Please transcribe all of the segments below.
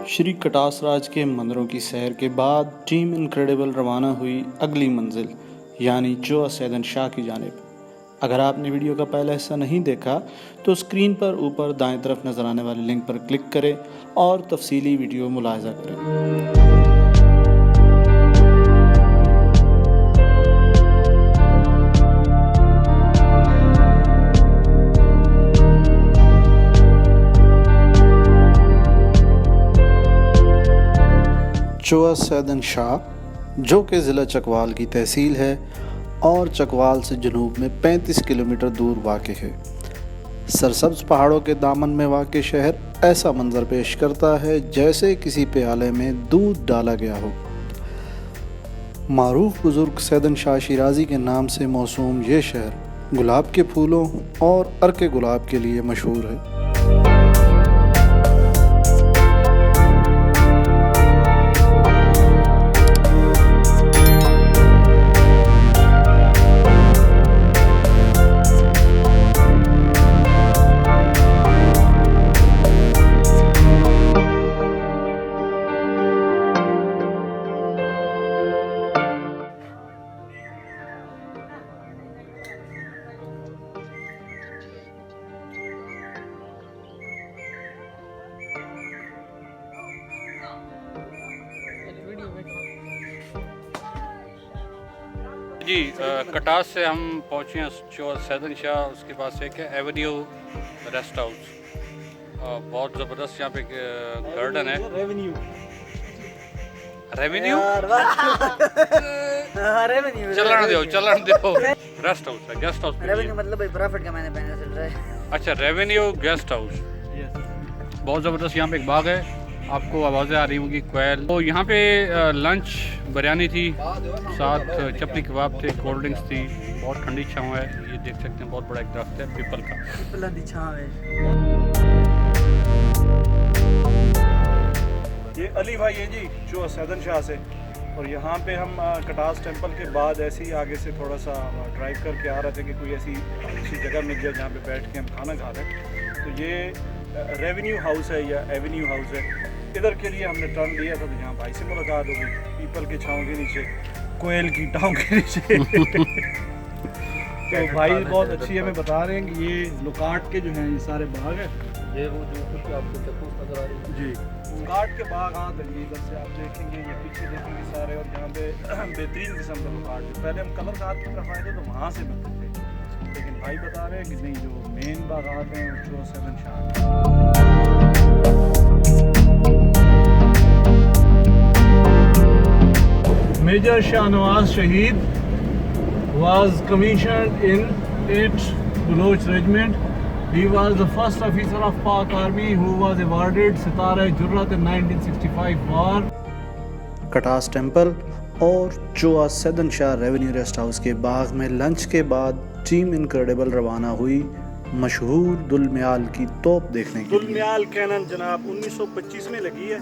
श्री कटास राज के मंदिरों की सैर के बाद टीम इनक्रेडिबल रवाना हुई अगली मंजिल यानी चोआ सैदन शाह की जानिब। अगर आपने वीडियो का पहला हिस्सा नहीं देखा तो स्क्रीन पर ऊपर दाएं तरफ नज़र आने वाले लिंक पर क्लिक करें और तफसीली वीडियो मुलाहिजा करें। चोआ सैदन शाह जो कि ज़िला चकवाल की तहसील है और चकवाल से जनूब में 35 किलोमीटर दूर वाक़ है। सरसब्ज़ पहाड़ों के दामन में वाक़ शहर ऐसा मंजर पेश करता है जैसे किसी प्याले में दूध डाला गया हो। मारूफ बुज़ुर्ग सैदन शाह शिराज़ी के नाम से मौसूम ये शहर गुलाब के फूलों और अर्के गुलाब के लिए मशहूर है। जी कटास से हम पहुँचे हैं चोआ सैदन शाह। उसके पास एक है एवेन्यू रेस्ट हाउस, बहुत ज़बरदस्त यहाँ पे गार्डन है। रेवेन्यू चलन दो रेस्ट हाउस है, गेस्ट हाउस। रेवेन्यू मतलब प्रॉफिट का मैंने पहले चल रहा है। अच्छा, रेवेन्यू गेस्ट हाउस, बहुत ज़बरदस्त। यहाँ पे एक बाग है, आपको आवाज़ें आ रही होंगी कोयल। तो यहाँ पे लंच बिरयानी थी, साथ चपली कबाब थे, कोल्ड ड्रिंक्स थी। बहुत ठंडी छाँव है, ये देख सकते हैं, बहुत बड़ा एक दरख्त है पीपल का। पीपल की छाँव है। ये अली भाई है जी चोआ सैदन शाह से, और यहाँ पे हम कटास टेंपल के बाद ऐसे ही आगे से थोड़ा सा ड्राइव करके आ रहे थे कि कोई ऐसी अच्छी जगह मिल जाए जहाँ पे बैठ के हम खाना खा रहे हैं। तो ये रेवेन्यू हाउस है या एवेन्यू हाउस है। इधर के लिए हमने टर्न लिया था, तो यहाँ भाई से मुलाकात हो गई पीपल के छाँव के नीचे, कोयल की टाँग के नीचे। तो भाई बहुत अच्छी हमें बता रहे हैं कि ये लुकाट के जो हैं ये सारे बाग है। ये वो जो कुछ आपको चक्कू नजर आ रही है जी, लुकाट के बाग। हाँ तो इधर से आप देखेंगे, ये पीछे देखेंगे सारे, और यहाँ पे बेहतरीन किस्म का लुकाट। पहले हम कलर घाट की तरफ आए थे तो वहाँ से मिलते थे, लेकिन भाई बता रहे हैं कि नहीं, जो मेन बागात हैं वो चोआ सैदन Shah. Major Shahnawaz Shaheed was commissioned in 8th Baloch Regiment. He was the first officer of Pak Army who was awarded Sitara-e-Jurrat in 1965 war. Katas temple और चोआ सैदन शाह रेवेन्यू रेस्ट हाउस के बाग में लंच के बाद टीम इनक्रेडिबल रवाना हुई मशहूर दुलम्याल की तोप देखने के लिए। दुलम्याल कैनन जनाब 1925 में लगी है,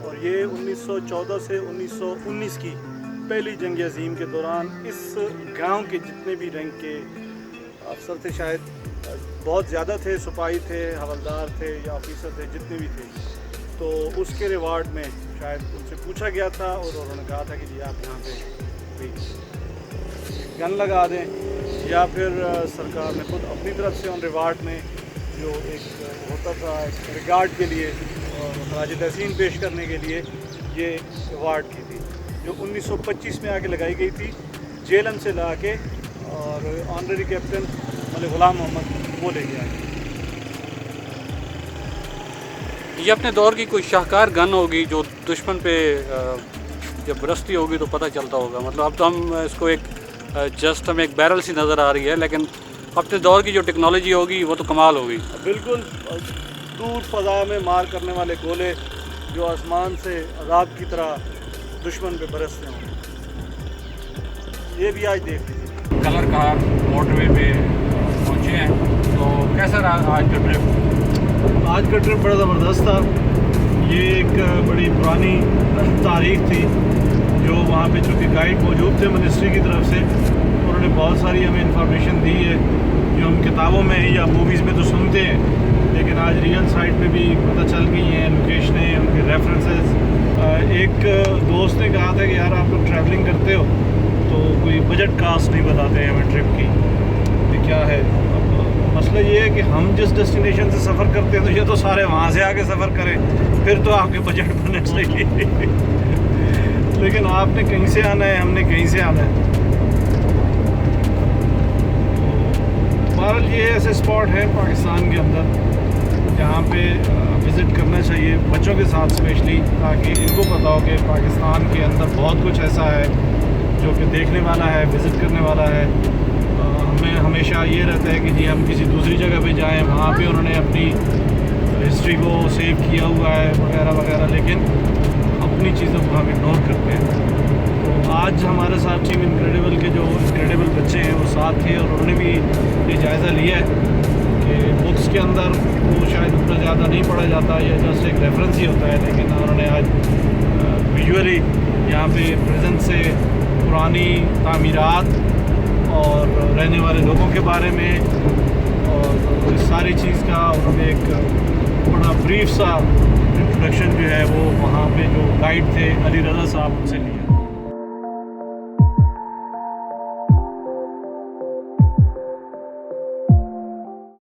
और ये 1914 से 1919 की पहली जंग अजीम के दौरान इस गांव के जितने भी रैंक के अफसर थे, शायद बहुत ज़्यादा थे, सिपाही थे, हवलदार थे या ऑफिसर थे, जितने भी थे, तो उसके रिवार्ड में शायद उनसे पूछा गया था और उन्होंने कहा था कि जी आप यहाँ पे गन लगा दें, या फिर सरकार ने खुद अपनी तरफ से उन रिवार्ड में जो एक होता था रिगार्ड के लिए और खराज तहसीन पेश करने के लिए ये अवार्ड की थी, जो 1925 में आके लगाई गई थी। जेलम से ला के और ऑनररी कैप्टन मलिक गुलाम मोहम्मद वो ले गया। ये अपने दौर की कोई शाहकार गन होगी जो दुश्मन पे जब बरसती होगी तो पता चलता होगा। मतलब अब तो हम इसको एक जस्ट हमें एक बैरल सी नज़र आ रही है, लेकिन अपने दौर की जो टेक्नोलॉजी होगी वो तो कमाल होगी। बिल्कुल दूर फ़ज़ा में मार करने वाले गोले जो आसमान से अज़ाब की तरह दुश्मन पे बरसते होंगे, ये भी आज देख लीजिए। कलर कार मोटरवे पे पहुँचे हैं, तो कैसा रहा आज का ट्रिप? आज का ट्रिप बड़ा ज़बरदस्त था। ये एक बड़ी पुरानी तारीख थी जो वहाँ पे चूँकि गाइड मौजूद थे मिनिस्ट्री की तरफ से, उन्होंने बहुत सारी हमें इंफॉर्मेशन दी है जो हम किताबों में या मूवीज़ में तो सुनते हैं, लेकिन आज रियल साइट पे भी पता चल गई हैं लोकेशनें, उनके रेफरेंस एक दोस्त ने कहा था कि यार आप लोग ट्रैवलिंग करते हो तो कोई बजट कास्ट नहीं बताते हमें ट्रिप की, ये क्या है। अब मसला ये है कि हम जिस डेस्टिनेशन से सफ़र करते हैं तो ये तो सारे वहाँ से आके सफ़र करें, फिर तो आपके बजट बनने चाहिए। लेकिन आपने कहीं से आना है, हमने कहीं से आना है। बहरहाल ये ऐसे स्पॉट हैं पाकिस्तान के अंदर जहाँ पे विज़िट करना चाहिए बच्चों के साथ स्पेशली, ताकि इनको पता हो कि पाकिस्तान के अंदर बहुत कुछ ऐसा है जो कि देखने वाला है, विज़िट करने वाला है। हमें हमेशा ये रहता है कि जी हम किसी दूसरी जगह पे जाएं, वहाँ पे उन्होंने अपनी हिस्ट्री को सेव किया हुआ है वगैरह वगैरह, लेकिन अपनी चीज़ों को हम इग्नोर करते हैं। तो आज हमारे साथ टीम इनक्रेडिबल के जो इनक्रेडिबल बच्चे हैं वो साथ थे और उन्होंने भी ये जायज़ा लिया है कि बुक्स के अंदर वो शायद उतना ज़्यादा नहीं पढ़ा जाता, या जस्ट एक रेफरेंस ही होता है, लेकिन उन्होंने आज विजुअली यहाँ पे प्रेजेंट से पुरानी तामीरात और रहने वाले लोगों के बारे में और इस सारी चीज़ का उन्होंने एक बड़ा ब्रीफ सा इंट्रोडक्शन जो है वो वहाँ पे जो गाइड थे अली रज़ा साहब उनसे लिया।